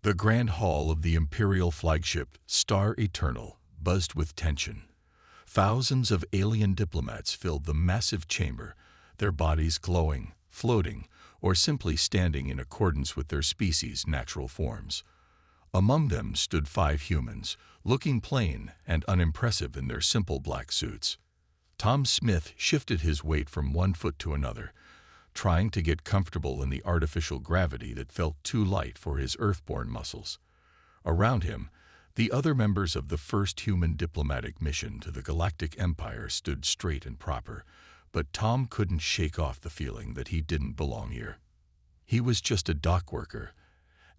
The grand hall of the Imperial flagship, Star Eternal, buzzed with tension. Thousands of alien diplomats filled the massive chamber, their bodies glowing, floating, or simply standing in accordance with their species' natural forms. Among them stood 5 humans, looking plain and unimpressive in their simple black suits. Tom Smith shifted his weight from one foot to another, trying to get comfortable in the artificial gravity that felt too light for his earthborn muscles. Around him, the other members of the first human diplomatic mission to the Galactic Empire stood straight and proper, but Tom couldn't shake off the feeling that he didn't belong here. He was just a dock worker,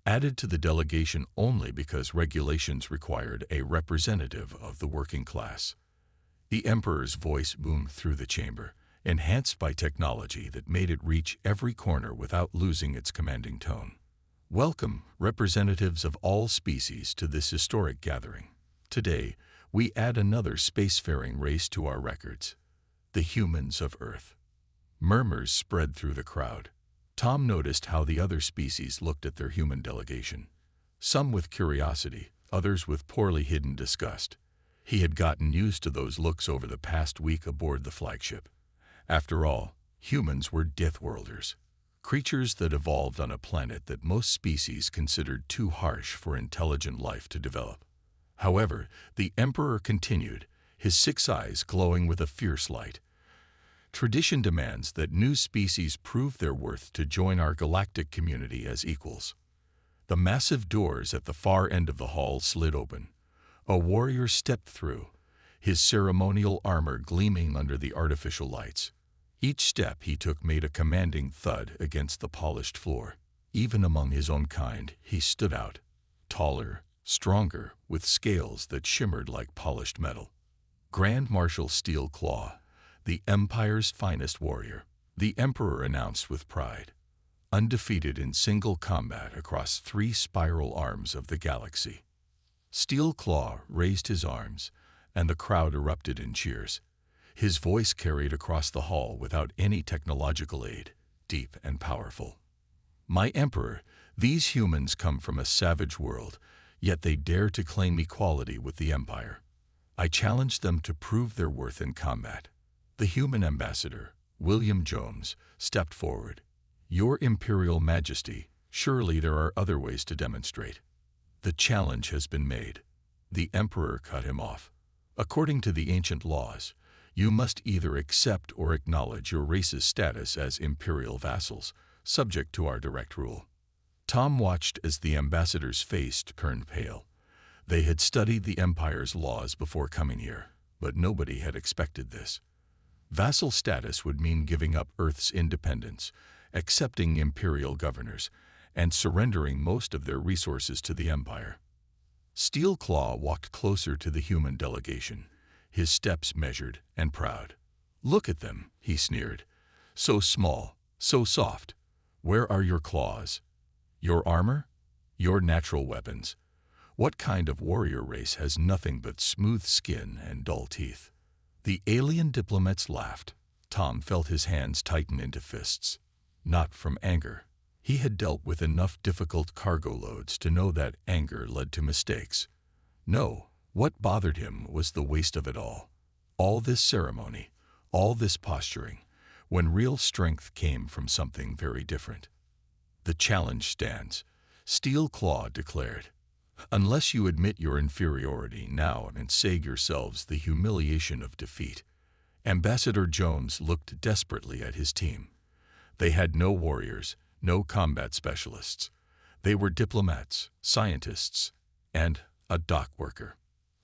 added to the delegation only because regulations required a representative of the working class. The Emperor's voice boomed through the chamber, enhanced by technology that made it reach every corner without losing its commanding tone. Welcome, representatives of all species, to this historic gathering. Today, we add another spacefaring race to our records, the humans of Earth. Murmurs spread through the crowd. Tom noticed how the other species looked at their human delegation. Some with curiosity, others with poorly hidden disgust. He had gotten used to those looks over the past week aboard the flagship. After all, humans were Deathworlders, creatures that evolved on a planet that most species considered too harsh for intelligent life to develop. However, the Emperor continued, his 6 eyes glowing with a fierce light. Tradition demands that new species prove their worth to join our galactic community as equals. The massive doors at the far end of the hall slid open. A warrior stepped through, his ceremonial armor gleaming under the artificial lights. Each step he took made a commanding thud against the polished floor. Even among his own kind, he stood out, taller, stronger, with scales that shimmered like polished metal. Grand Marshal Steel Claw, the Empire's finest warrior, the Emperor announced with pride. Undefeated in single combat across 3 spiral arms of the galaxy. Steel Claw raised his arms, and the crowd erupted in cheers. His voice carried across the hall without any technological aid, deep and powerful. My Emperor, these humans come from a savage world, yet they dare to claim equality with the Empire. I challenge them to prove their worth in combat. The human ambassador, William Jones, stepped forward. Your Imperial Majesty, surely there are other ways to demonstrate. The challenge has been made. The Emperor cut him off. According to the ancient laws, you must either accept or acknowledge your race's status as imperial vassals, subject to our direct rule. Tom watched as the ambassador's face turned pale. They had studied the Empire's laws before coming here, but nobody had expected this. Vassal status would mean giving up Earth's independence, accepting imperial governors, and surrendering most of their resources to the Empire. Steel Claw walked closer to the human delegation, his steps measured and proud. Look at them, he sneered. So small, so soft. Where are your claws? Your armor? Your natural weapons? What kind of warrior race has nothing but smooth skin and dull teeth? The alien diplomats laughed. Tom felt his hands tighten into fists. Not from anger. He had dealt with enough difficult cargo loads to know that anger led to mistakes. No, what bothered him was the waste of it all. All this ceremony, all this posturing, when real strength came from something very different. The challenge stands, Steel Claw declared. Unless you admit your inferiority now and save yourselves the humiliation of defeat. Ambassador Jones looked desperately at his team. They had no warriors, no combat specialists. They were diplomats, scientists, and a dock worker.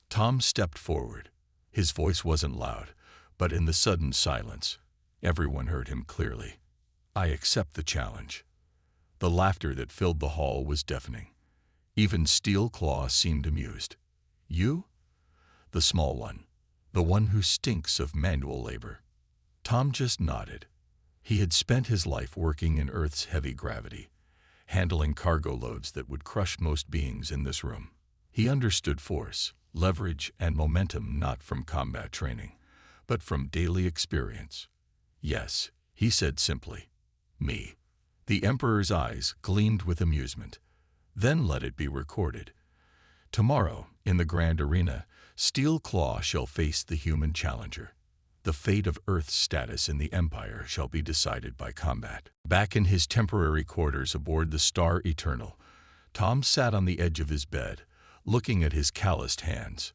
Tom stepped forward. His voice wasn't loud, but in the sudden silence, everyone heard him clearly. I accept the challenge. The laughter that filled the hall was deafening. Even Steel Claw seemed amused. You? The small one. The one who stinks of manual labor. Tom just nodded. He had spent his life working in Earth's heavy gravity, handling cargo loads that would crush most beings in this room. He understood force, leverage, and momentum not from combat training, but from daily experience. Yes, he said simply. Me. The Emperor's eyes gleamed with amusement. Then let it be recorded. Tomorrow, in the Grand Arena, Steel Claw shall face the human challenger. The fate of Earth's status in the Empire shall be decided by combat. Back in his temporary quarters aboard the Star Eternal, Tom sat on the edge of his bed, looking at his calloused hands.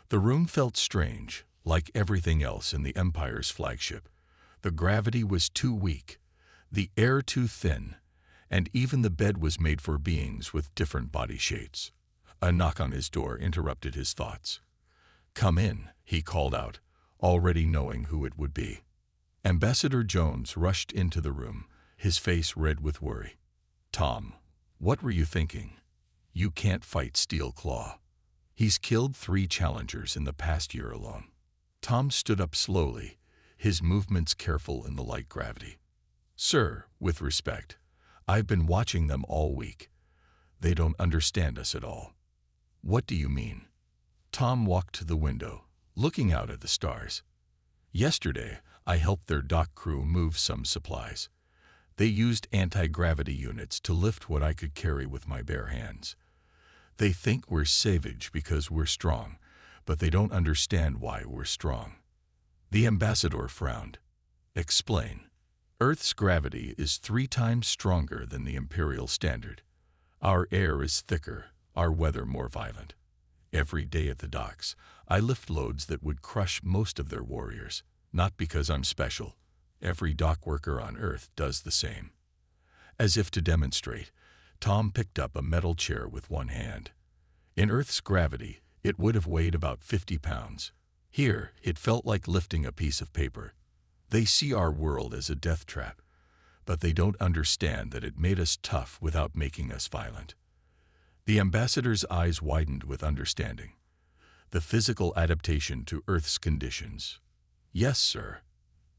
The room felt strange, like everything else in the Empire's flagship. The gravity was too weak, the air too thin, and even the bed was made for beings with different body shapes. A knock on his door interrupted his thoughts. "Come in," he called out, already knowing who it would be. Ambassador Jones rushed into the room, his face red with worry. "Tom, what were you thinking? You can't fight Steel Claw. He's killed 3 challengers in the past year alone." Tom stood up slowly, his movements careful in the light gravity. "Sir, with respect, I've been watching them all week. They don't understand us at all." "What do you mean?" Tom walked to the window, looking out at the stars. "Yesterday, I helped their dock crew move some supplies. They used anti-gravity units to lift what I could carry with my bare hands. They think we're savage because we're strong, but they don't understand why we're strong." The ambassador frowned. "Explain." "Earth's gravity is 3 times stronger than the imperial standard. Our air is thicker, our weather more violent. Every day at the docks, I lift loads that would crush most of their warriors, not because I'm special. Every dock worker on Earth does the same." As if to demonstrate, Tom picked up a metal chair with one hand. In Earth's gravity, it would have weighed about 50 pounds. Here, it felt like lifting a piece of paper. They see our world as a death trap, but they don't understand that it made us tough without making us violent. The ambassador's eyes widened with understanding. "The physical adaptation to Earth's conditions." "Yes, sir.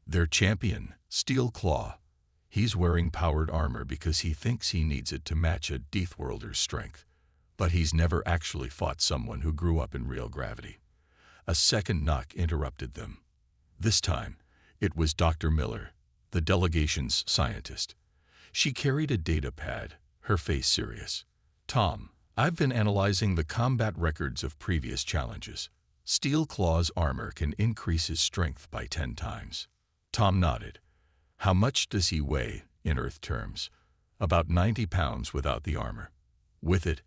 Their champion, Steel Claw. He's wearing powered armor because he thinks he needs it to match a Deathworlder's strength. But he's never actually fought someone who grew up in real gravity." A second knock interrupted them. This time, it was Dr. Miller, the delegation's scientist. She carried a data pad, her face serious. "Tom, I've been analyzing the combat records of previous challenges. Steel Claw's armor can increase his strength by 10 times. Tom nodded. "How much does he weigh, in Earth terms?" "About 90 pounds without the armor. With it,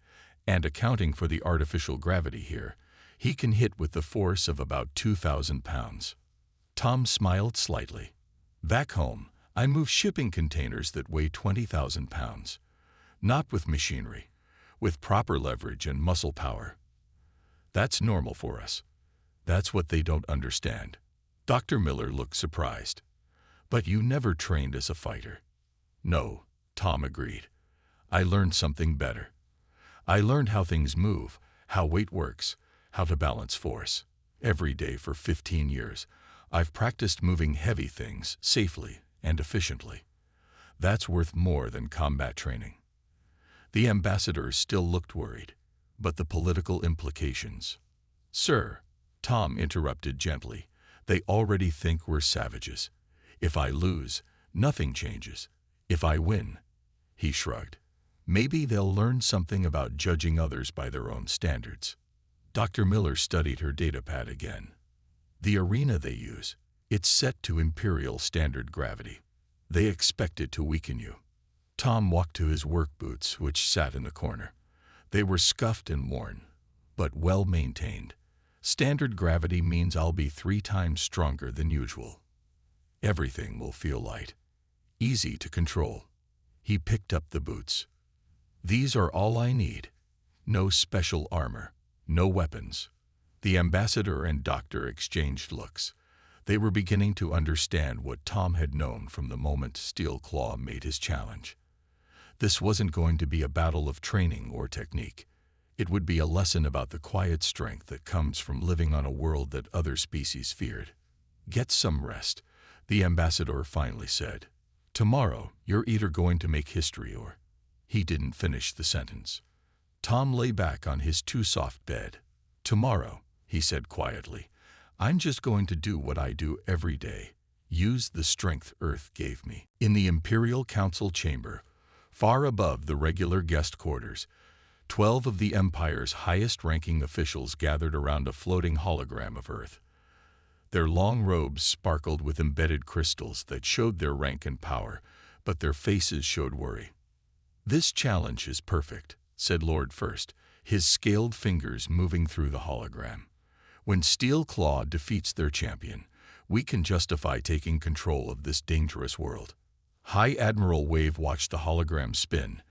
and accounting for the artificial gravity here, he can hit with the force of about 2,000 pounds. Tom smiled slightly. "Back home, I move shipping containers that weigh 20,000 pounds. Not with machinery, with proper leverage and muscle power. That's normal for us. That's what they don't understand." Dr. Miller looked surprised. "But you never trained as a fighter." "No," Tom agreed. "I learned something better. I learned how things move, how weight works, how to balance force. Every day for 15 years, I've practiced moving heavy things safely and efficiently. That's worth more than combat training." The ambassador still looked worried, but the political implications. "Sir," Tom interrupted gently, "they already think we're savages. If I lose, nothing changes. If I win," he shrugged, "maybe they'll learn something about judging others by their own standards." Dr. Miller studied her datapad again. "The arena they use, it's set to imperial standard gravity. They expect it to weaken you." Tom walked to his work boots, which sat in the corner. They were scuffed and worn, but well maintained. "Standard gravity means I'll be 3 times stronger than usual. Everything will feel light, easy to control." He picked up the boots. "These are all I need. No special armor, no weapons." The ambassador and doctor exchanged looks. They were beginning to understand what Tom had known from the moment Steel Claw made his challenge. This wasn't going to be a battle of training or technique. It would be a lesson about the quiet strength that comes from living on a world that other species feared. "Get some rest," the ambassador finally said. "Tomorrow, you're either going to make history or—" He didn't finish the sentence. Tom lay back on his too-soft bed. "Tomorrow," he said quietly, "I'm just going to do what I do every day. Use the strength Earth gave me." In the Imperial Council chamber, far above the regular guest quarters, 12 of the Empire's highest-ranking officials gathered around a floating hologram of Earth. Their long robes sparkled with embedded crystals that showed their rank and power, but their faces showed worry. "This challenge is perfect," said Lord First, his scaled fingers moving through the hologram. "When Steel Claw defeats their champion, we can justify taking control of this dangerous world." High Admiral Wave watched the hologram spin,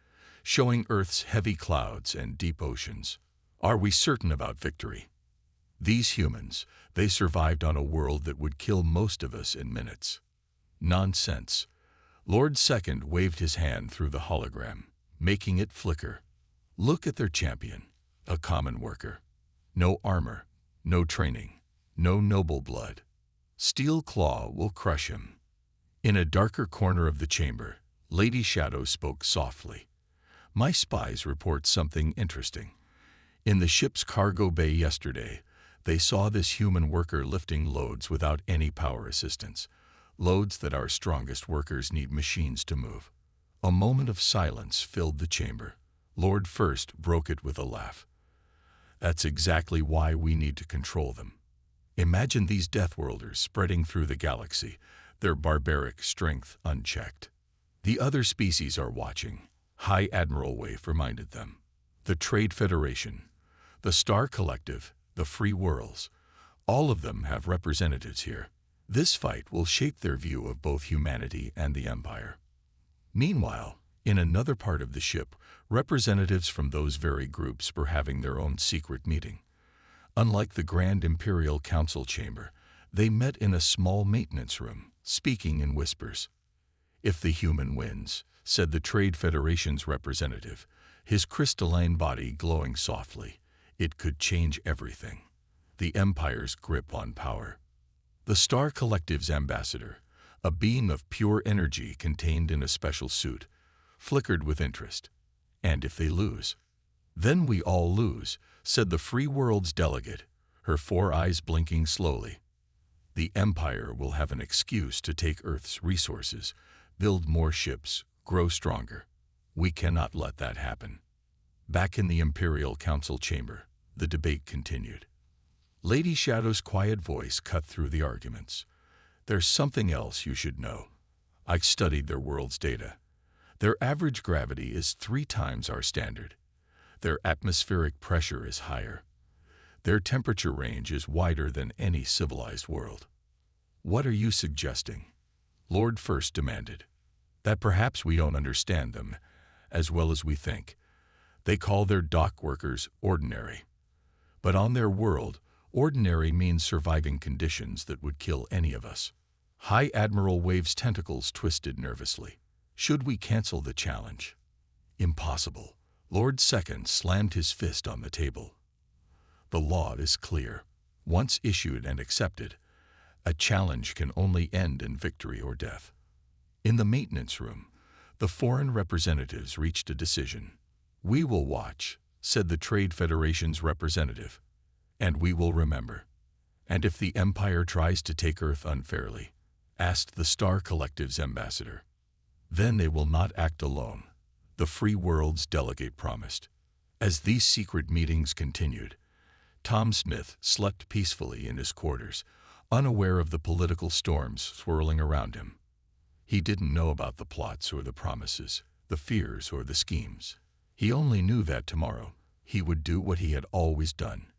showing Earth's heavy clouds and deep oceans. "Are we certain about victory? These humans, they survived on a world that would kill most of us in minutes." "Nonsense." Lord Second waved his hand through the hologram, making it flicker. "Look at their champion, a common worker. No armor, no training, no noble blood. Steel Claw will crush him." In a darker corner of the chamber, Lady Shadow spoke softly. "My spies report something interesting. In the ship's cargo bay yesterday, they saw this human worker lifting loads without any power assistance, loads that our strongest workers need machines to move." A moment of silence filled the chamber. Lord First broke it with a laugh. "That's exactly why we need to control them. Imagine these Deathworlders spreading through the galaxy, their barbaric strength unchecked. The other species are watching," High Admiral Wave reminded them. "The Trade Federation, the Star Collective, the Free Worlds, all of them have representatives here. This fight will shape their view of both humanity and the Empire." Meanwhile, in another part of the ship, representatives from those very groups were having their own secret meeting. Unlike the Grand Imperial Council chamber, they met in a small maintenance room, speaking in whispers. "If the human wins," said the Trade Federation's representative, his crystalline body glowing softly, "it could change everything. The Empire's grip on power." The Star Collective's ambassador, a being of pure energy contained in a special suit, flickered with interest. "And if they lose?" "Then we all lose," said the Free World's delegate, her 4 eyes blinking slowly. "The Empire will have an excuse to take Earth's resources, build more ships, grow stronger. We cannot let that happen." Back in the Imperial Council chamber, the debate continued. Lady Shadow's quiet voice cut through the arguments. "There's something else you should know. I studied their world's data. Their average gravity is 3 times our standard. Their atmospheric pressure is higher. Their temperature range is wider than any civilized world." "What are you suggesting?" Lord First demanded. "That perhaps we don't understand them as well as we think. They call their dock workers ordinary. But on their world, ordinary means surviving conditions that would kill any of us." High Admiral Wave's tentacles twisted nervously. "Should we cancel the challenge?" "Impossible." Lord Second slammed his fist on the table. "The law is clear. Once issued and accepted, a challenge can only end in victory or death." In the maintenance room, the foreign representatives reached a decision. "We will watch," said the Trade Federation's representative, "and we will remember. And if the Empire tries to take Earth unfairly," asked the Star Collective's ambassador, "then they will not act alone," the Free World's delegate promised. As these secret meetings continued, Tom Smith slept peacefully in his quarters, unaware of the political storms swirling around him. He didn't know about the plots or the promises, the fears or the schemes. He only knew that tomorrow he would do what he had always done,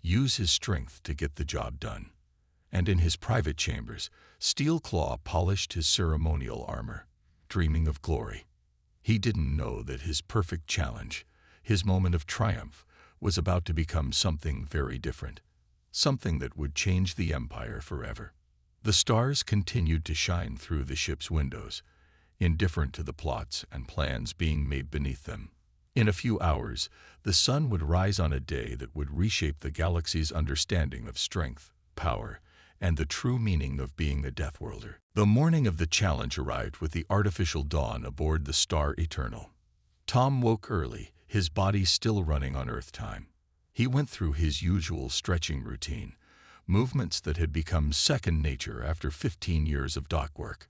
use his strength to get the job done. And in his private chambers, Steel Claw polished his ceremonial armor, dreaming of glory. He didn't know that his perfect challenge, his moment of triumph, was about to become something very different, something that would change the Empire forever. The stars continued to shine through the ship's windows, indifferent to the plots and plans being made beneath them. In a few hours, the sun would rise on a day that would reshape the galaxy's understanding of strength, power, and the true meaning of being a Deathworlder. The morning of the challenge arrived with the artificial dawn aboard the Star Eternal. Tom woke early, his body still running on Earth time. He went through his usual stretching routine, movements that had become second nature after 15 years of dock work.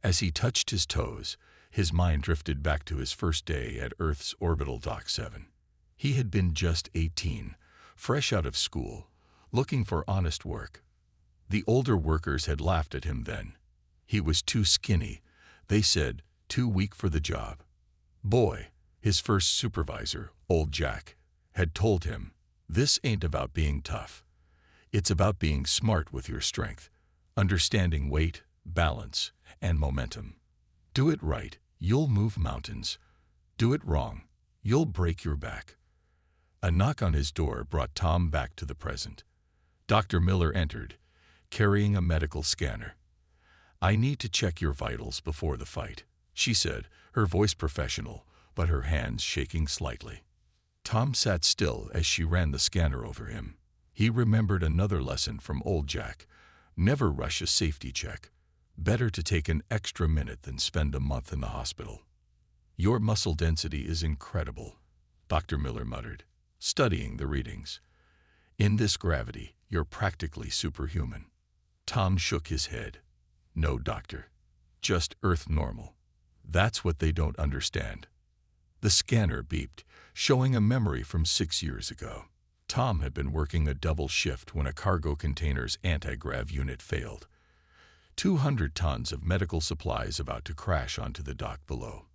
As he touched his toes, his mind drifted back to his first day at Earth's orbital Dock 7. He had been just 18, fresh out of school, looking for honest work. The older workers had laughed at him then. He was too skinny, they said, too weak for the job. Boy, his first supervisor, old Jack, had told him, "This ain't about being tough. It's about being smart with your strength, understanding weight, balance, and momentum. Do it right, you'll move mountains. Do it wrong, you'll break your back." A knock on his door brought Tom back to the present. Dr. Miller entered, carrying a medical scanner. "I need to check your vitals before the fight," she said, her voice professional, but her hands shaking slightly. Tom sat still as she ran the scanner over him. He remembered another lesson from old Jack. Never rush a safety check. Better to take an extra minute than spend a month in the hospital. "Your muscle density is incredible," Dr. Miller muttered, studying the readings. "In this gravity, you're practically superhuman." Tom shook his head. "No, doctor. Just Earth normal. That's what they don't understand." The scanner beeped, showing a memory from 6 years ago. Tom had been working a double shift when a cargo container's anti-grav unit failed. 200 tons of medical supplies about to crash onto the dock below.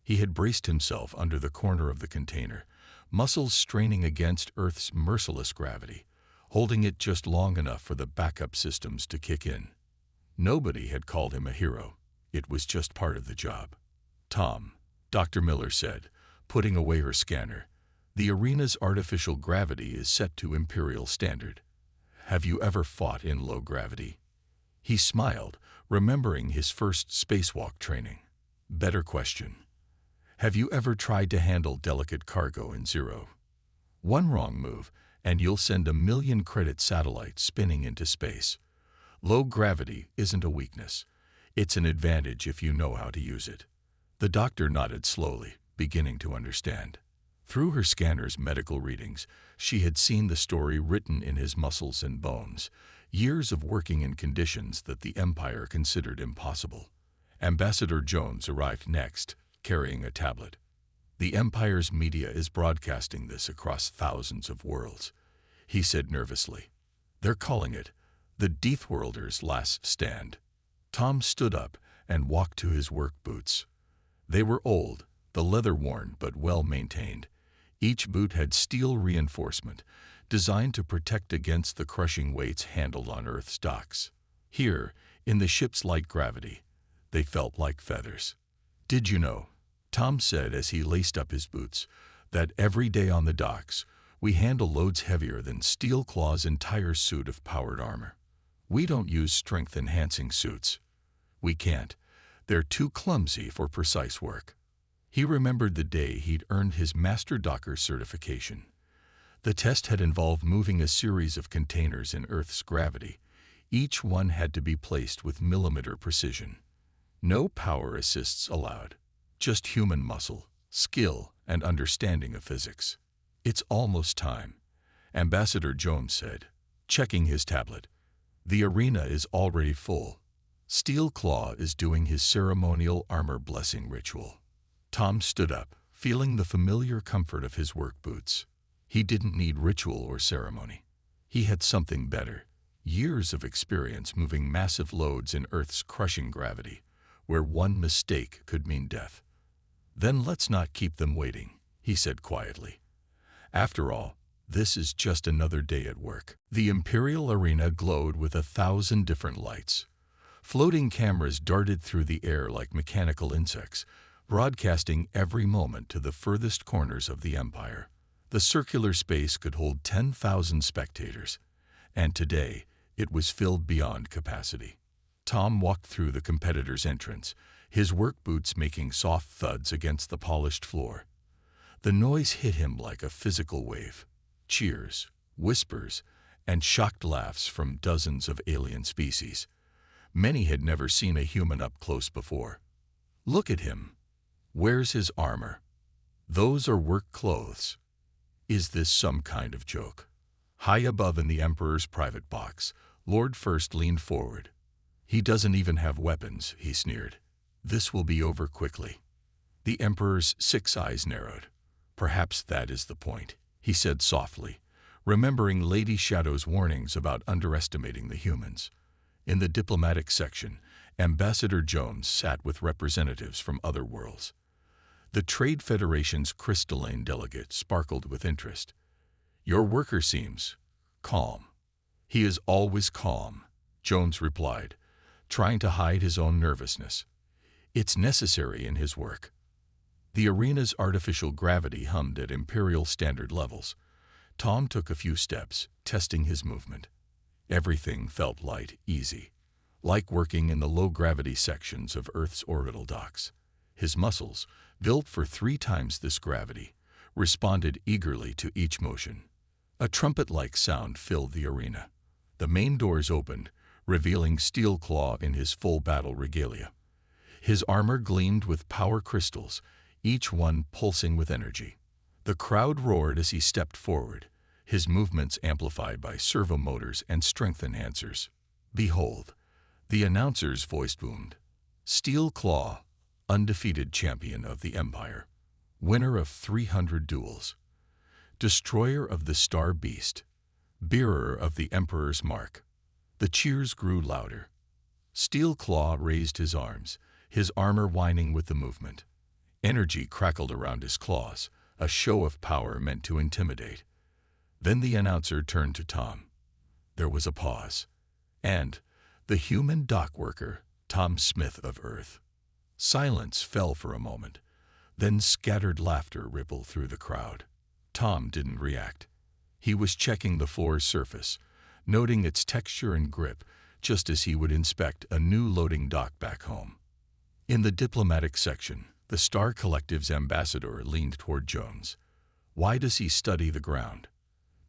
He had braced himself under the corner of the container, muscles straining against Earth's merciless gravity, holding it just long enough for the backup systems to kick in. Nobody had called him a hero. It was just part of the job. "Tom," Dr. Miller said, putting away her scanner, "the arena's artificial gravity is set to imperial standard. Have you ever fought in low gravity?" He smiled, remembering his first spacewalk training. "Better question. Have you ever tried to handle delicate cargo in zero? One wrong move, and you'll send a 1,000,000-credit satellite spinning into space. Low gravity isn't a weakness. It's an advantage if you know how to use it." The doctor nodded slowly, beginning to understand. Through her scanner's medical readings, she had seen the story written in his muscles and bones, years of working in conditions that the Empire considered impossible. Ambassador Jones arrived next, carrying a tablet. "The Empire's media is broadcasting this across thousands of worlds," he said nervously. "They're calling it the Deathworlder's Last Stand." Tom stood up and walked to his work boots. They were old, the leather worn but well maintained. Each boot had steel reinforcement, designed to protect against the crushing weights handled on Earth's docks. Here, in the ship's light gravity, they felt like feathers. "Did you know," Tom said as he laced up his boots, "that every day on the docks, we handle loads heavier than Steel Claw's entire suit of powered armor? We don't use strength-enhancing suits. We can't. They're too clumsy for precise work." He remembered the day he'd earned his Master Docker certification. The test had involved moving a series of containers in Earth's gravity. Each one had to be placed with millimeter precision. No power assists allowed. Just human muscle, skill, and understanding of physics. "It's almost time," Ambassador Jones said, checking his tablet. "The arena is already full. Steel Claw is doing his ceremonial armor blessing ritual." Tom stood up, feeling the familiar comfort of his work boots. He didn't need ritual or ceremony. He had something better. Years of experience moving massive loads in Earth's crushing gravity, where one mistake could mean death. "Then let's not keep them waiting," he said quietly. "After all, this is just another day at work." The Imperial arena glowed with 1,000 different lights. Floating cameras darted through the air like mechanical insects, broadcasting every moment to the furthest corners of the Empire. The circular space could hold 10,000 spectators, and today it was filled beyond capacity. Tom walked through the competitor's entrance, his work boots making soft thuds against the polished floor. The noise hit him like a physical wave. Cheers, whispers, and shocked laughs from dozens of alien species. Many had never seen a human up close before. "Look at him. Where's his armor? Those are work clothes. Is this some kind of joke?" High above in the Emperor's private box, Lord First leaned forward. "He doesn't even have weapons," he sneered. "This will be over quickly." The Emperor's 6 eyes narrowed. "Perhaps that is the point," he said softly, remembering Lady Shadow's warnings about underestimating the humans. In the diplomatic section, Ambassador Jones sat with representatives from other worlds. The Trade Federation's crystalline delegate sparkled with interest. "Your worker seems calm." "He is always calm," Jones replied, trying to hide his own nervousness. "It's necessary in his work." The arena's artificial gravity hummed at imperial standard levels. Tom took a few steps, testing his movement. Everything felt light, easy, like working in the low-gravity sections of Earth's orbital docks. His muscles, built for 3 times this gravity, responded eagerly to each motion. A trumpet-like sound filled the arena. The main doors opened, revealing Steel Claw in his full battle regalia. His armor gleamed with power crystals, each one pulsing with energy. The crowd roared as he stepped forward, his movements amplified by servo motors and strength enhancers. "Behold," the announcer's voice boomed. "Steel Claw, undefeated champion of the Empire, winner of 300 duels, destroyer of the Star Beast, bearer of the Emperor's mark." The cheers grew louder. Steel Claw raised his arms, his armor whining with the movement. Energy crackled around his claws, a show of power meant to intimidate. Then the announcer turned to Tom. There was a pause. "And the human dock worker, Tom Smith of Earth." Silence fell for a moment. Then scattered laughter rippled through the crowd. Tom didn't react. He was checking the floor's surface, noting its texture and grip, just as he would inspect a new loading dock back home. In the diplomatic section, the Star Collective's ambassador leaned toward Jones. "Why does he study the ground?"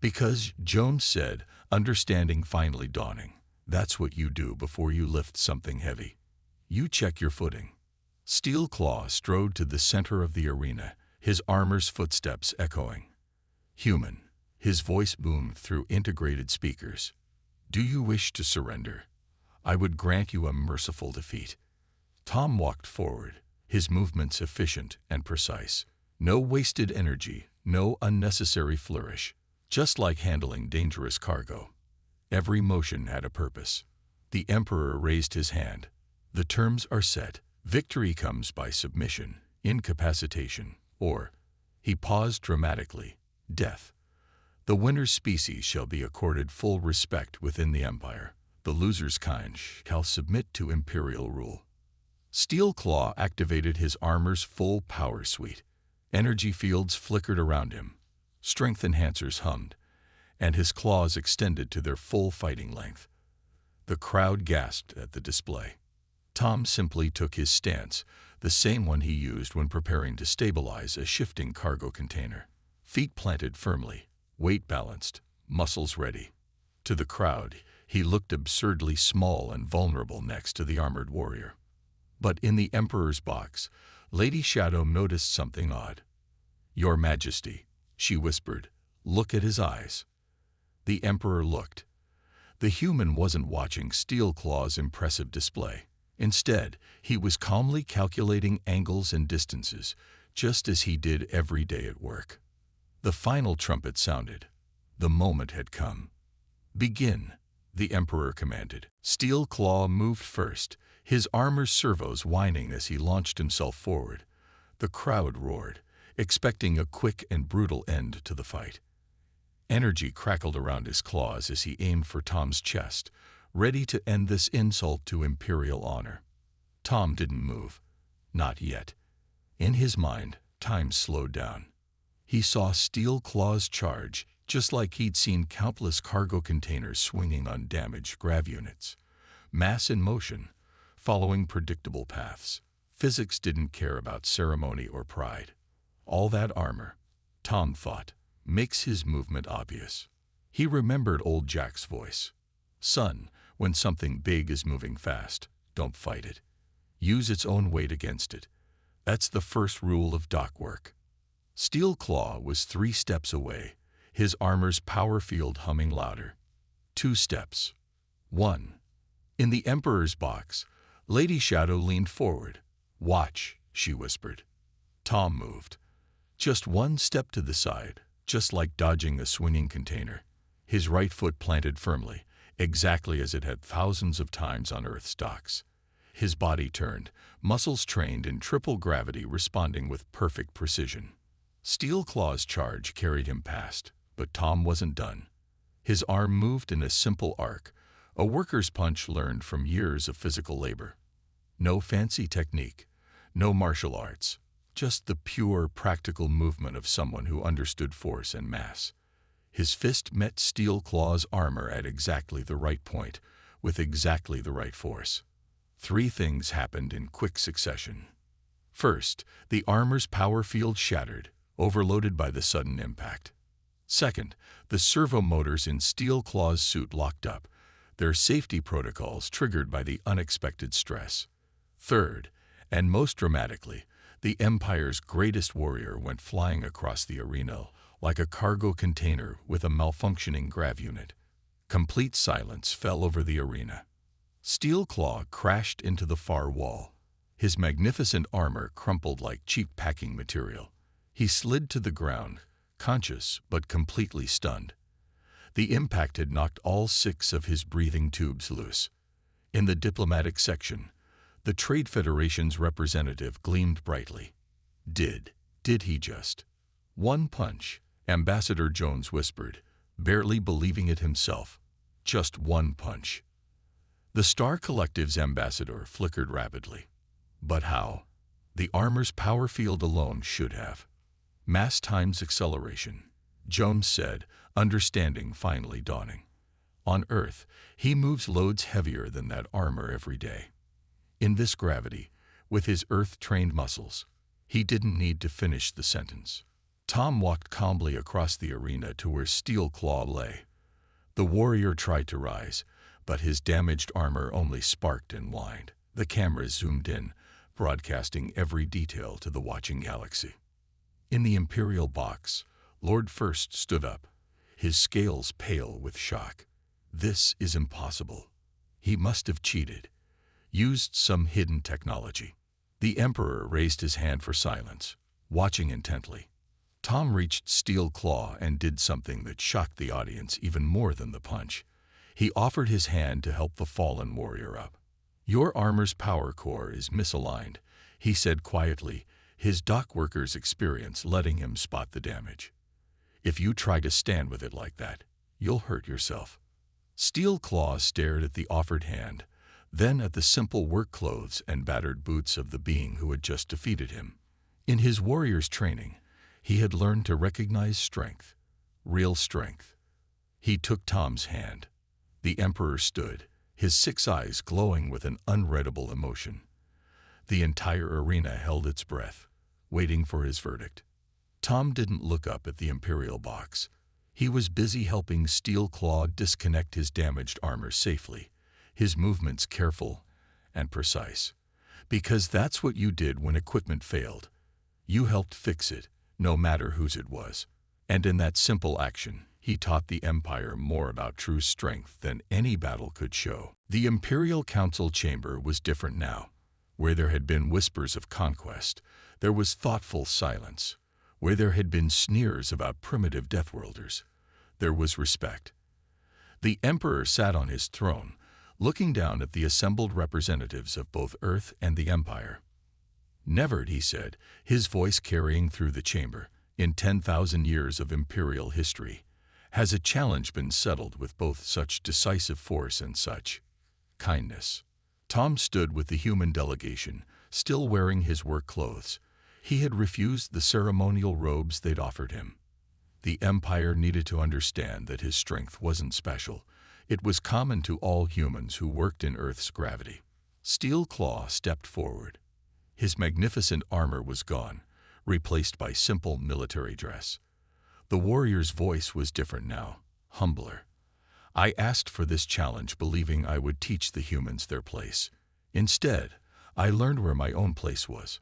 "Because," Jones said, understanding finally dawning, "that's what you do before you lift something heavy. You check your footing." Steel Claw strode to the center of the arena, his armor's footsteps echoing. "Human," his voice boomed through integrated speakers. "Do you wish to surrender? I would grant you a merciful defeat." Tom walked forward, his movements efficient and precise. No wasted energy, no unnecessary flourish, just like handling dangerous cargo. Every motion had a purpose. The Emperor raised his hand. "The terms are set. Victory comes by submission, incapacitation, or," he paused dramatically, "death. The winner's species shall be accorded full respect within the Empire. The loser's kind shall submit to imperial rule." Steel Claw activated his armor's full power suite. Energy fields flickered around him. Strength enhancers hummed, and his claws extended to their full fighting length. The crowd gasped at the display. Tom simply took his stance, the same one he used when preparing to stabilize a shifting cargo container. Feet planted firmly, weight balanced, muscles ready. To the crowd, he looked absurdly small and vulnerable next to the armored warrior. But in the Emperor's box, Lady Shadow noticed something odd. "Your Majesty," she whispered, "look at his eyes." The Emperor looked. The human wasn't watching Steel Claw's impressive display. Instead, he was calmly calculating angles and distances, just as he did every day at work. The final trumpet sounded. The moment had come. "Begin," the Emperor commanded. Steel Claw moved first, his armor's servos whining as he launched himself forward. The crowd roared, expecting a quick and brutal end to the fight. Energy crackled around his claws as he aimed for Tom's chest, ready to end this insult to imperial honor. Tom didn't move. Not yet. In his mind, time slowed down. He saw Steel Claw's charge, just like he'd seen countless cargo containers swinging on damaged grav units. Mass in motion, following predictable paths. Physics didn't care about ceremony or pride. All that armor, Tom thought, makes his movement obvious. He remembered old Jack's voice. "Son, when something big is moving fast, don't fight it. Use its own weight against it. That's the first rule of dock work." Steel Claw was 3 steps away, his armor's power field humming louder. 2 steps. 1. In the Emperor's box, Lady Shadow leaned forward. "Watch," she whispered. Tom moved. Just one step to the side, just like dodging a swinging container. His right foot planted firmly, exactly as it had thousands of times on Earth's docks. His body turned, muscles trained in triple gravity responding with perfect precision. Steel Claw's charge carried him past, but Tom wasn't done. His arm moved in a simple arc, a worker's punch learned from years of physical labor. No fancy technique, no martial arts, just the pure, practical movement of someone who understood force and mass. His fist met Steel Claw's armor at exactly the right point, with exactly the right force. Three things happened in quick succession. First, the armor's power field shattered, overloaded by the sudden impact. Second, the servo motors in Steel Claw's suit locked up, their safety protocols triggered by the unexpected stress. Third, and most dramatically, the Empire's greatest warrior went flying across the arena like a cargo container with a malfunctioning grav unit. Complete silence fell over the arena. Steel Claw crashed into the far wall. His magnificent armor crumpled like cheap packing material. He slid to the ground, conscious but completely stunned. The impact had knocked all 6 of his breathing tubes loose. In the diplomatic section, the Trade Federation's representative gleamed brightly. Did he just? One punch, Ambassador Jones whispered, barely believing it himself. Just one punch. The Star Collective's ambassador flickered rapidly. But how? The armor's power field alone should have. Mass times acceleration, Jones said, understanding finally dawning. On Earth, he moves loads heavier than that armor every day. In this gravity, with his Earth-trained muscles, he didn't need to finish the sentence. Tom walked calmly across the arena to where Steel Claw lay. The warrior tried to rise, but his damaged armor only sparked and whined. The cameras zoomed in, broadcasting every detail to the watching galaxy. In the Imperial box, Lord First stood up, his scales pale with shock. This is impossible. He must have cheated, used some hidden technology. The Emperor raised his hand for silence, watching intently. Tom reached Steel Claw and did something that shocked the audience even more than the punch. He offered his hand to help the fallen warrior up. Your armor's power core is misaligned, he said quietly, his dock worker's experience letting him spot the damage. If you try to stand with it like that, you'll hurt yourself. Steel Claw stared at the offered hand, then at the simple work clothes and battered boots of the being who had just defeated him. In his warrior's training, he had learned to recognize strength, real strength. He took Tom's hand. The Emperor stood, his 6 eyes glowing with an unreadable emotion. The entire arena held its breath, waiting for his verdict. Tom didn't look up at the Imperial box. He was busy helping Steel Claw disconnect his damaged armor safely, his movements careful and precise. Because that's what you did when equipment failed. You helped fix it, no matter whose it was. And in that simple action, he taught the Empire more about true strength than any battle could show. The Imperial Council chamber was different now. Where there had been whispers of conquest, there was thoughtful silence. Where there had been sneers about primitive Deathworlders, there was respect. The Emperor sat on his throne, looking down at the assembled representatives of both Earth and the Empire. Never, he said, his voice carrying through the chamber, in 10,000 years of Imperial history, has a challenge been settled with both such decisive force and such kindness. Tom stood with the human delegation, still wearing his work clothes. He had refused the ceremonial robes they'd offered him. The Empire needed to understand that his strength wasn't special. It was common to all humans who worked in Earth's gravity. Steel Claw stepped forward. His magnificent armor was gone, replaced by simple military dress. The warrior's voice was different now, humbler. I asked for this challenge believing I would teach the humans their place. Instead, I learned where my own place was.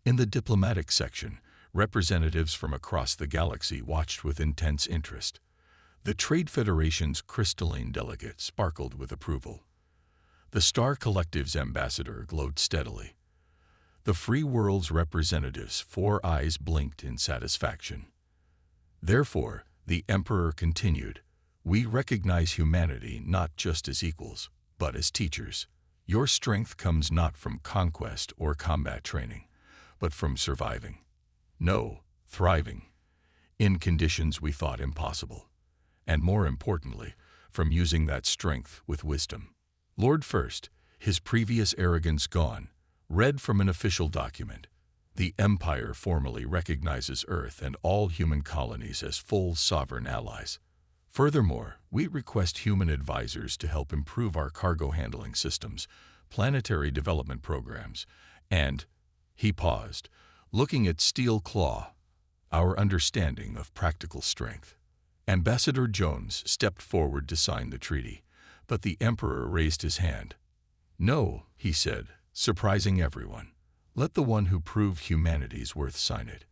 In the diplomatic section, representatives from across the galaxy watched with intense interest. The Trade Federation's crystalline delegate sparkled with approval. The Star Collective's ambassador glowed steadily. The free world's representatives' 4 eyes blinked in satisfaction. Therefore, the Emperor continued, we recognize humanity not just as equals, but as teachers. Your strength comes not from conquest or combat training, but from surviving. No, thriving. In conditions we thought impossible. And more importantly, from using that strength with wisdom. Lord First, his previous arrogance gone, read from an official document. The Empire formally recognizes Earth and all human colonies as full sovereign allies. Furthermore, we request human advisors to help improve our cargo handling systems, planetary development programs, and, he paused, looking at Steel Claw, our understanding of practical strength. Ambassador Jones stepped forward to sign the treaty, but the Emperor raised his hand. No, he said, surprising everyone. Let the one who proved humanity's worth sign it.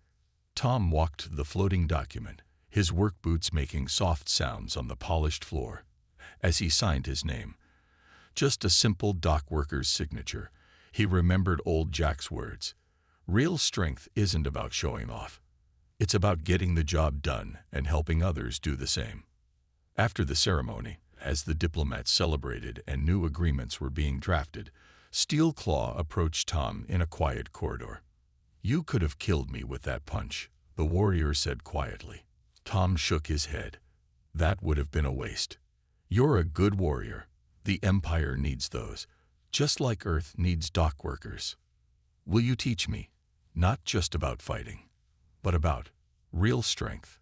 Tom walked the floating document, his work boots making soft sounds on the polished floor, as he signed his name. Just a simple dock worker's signature. He remembered old Jack's words. Real strength isn't about showing off. It's about getting the job done and helping others do the same. After the ceremony, as the diplomats celebrated and new agreements were being drafted, Steel Claw approached Tom in a quiet corridor. You could have killed me with that punch, the warrior said quietly. Tom shook his head. That would have been a waste. You're a good warrior. The Empire needs those, just like Earth needs dock workers. Will you teach me? Not just about fighting, but about real strength.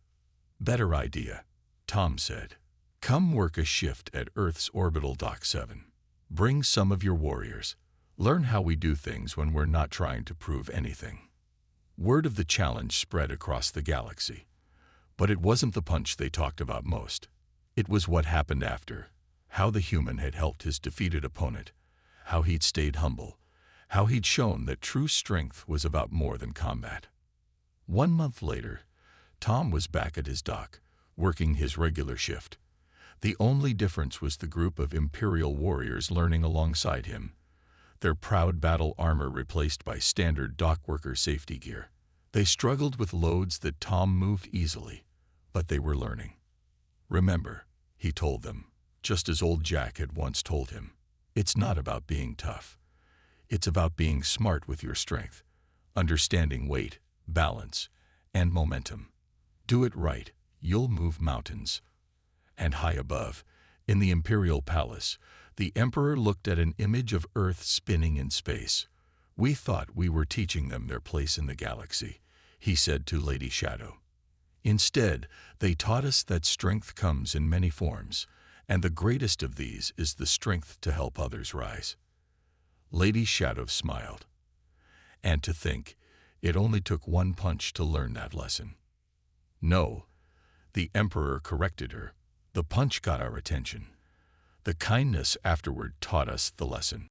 Better idea, Tom said. Come work a shift at Earth's orbital dock 7. Bring some of your warriors. Learn how we do things when we're not trying to prove anything. Word of the challenge spread across the galaxy. But it wasn't the punch they talked about most. It was what happened after, how the human had helped his defeated opponent, how he'd stayed humble, how he'd shown that true strength was about more than combat. 1 month later, Tom was back at his dock, working his regular shift. The only difference was the group of imperial warriors learning alongside him, their proud battle armor replaced by standard dock worker safety gear. They struggled with loads that Tom moved easily, but they were learning. Remember, he told them, just as old Jack had once told him, it's not about being tough. It's about being smart with your strength, understanding weight, balance, and momentum. Do it right, you'll move mountains. And high above, in the Imperial Palace, the Emperor looked at an image of Earth spinning in space. We thought we were teaching them their place in the galaxy, he said to Lady Shadow. Instead, they taught us that strength comes in many forms, and the greatest of these is the strength to help others rise. Lady Shadow smiled. And to think, it only took 1 punch to learn that lesson. No, the Emperor corrected her. The punch got our attention. The kindness afterward taught us the lesson.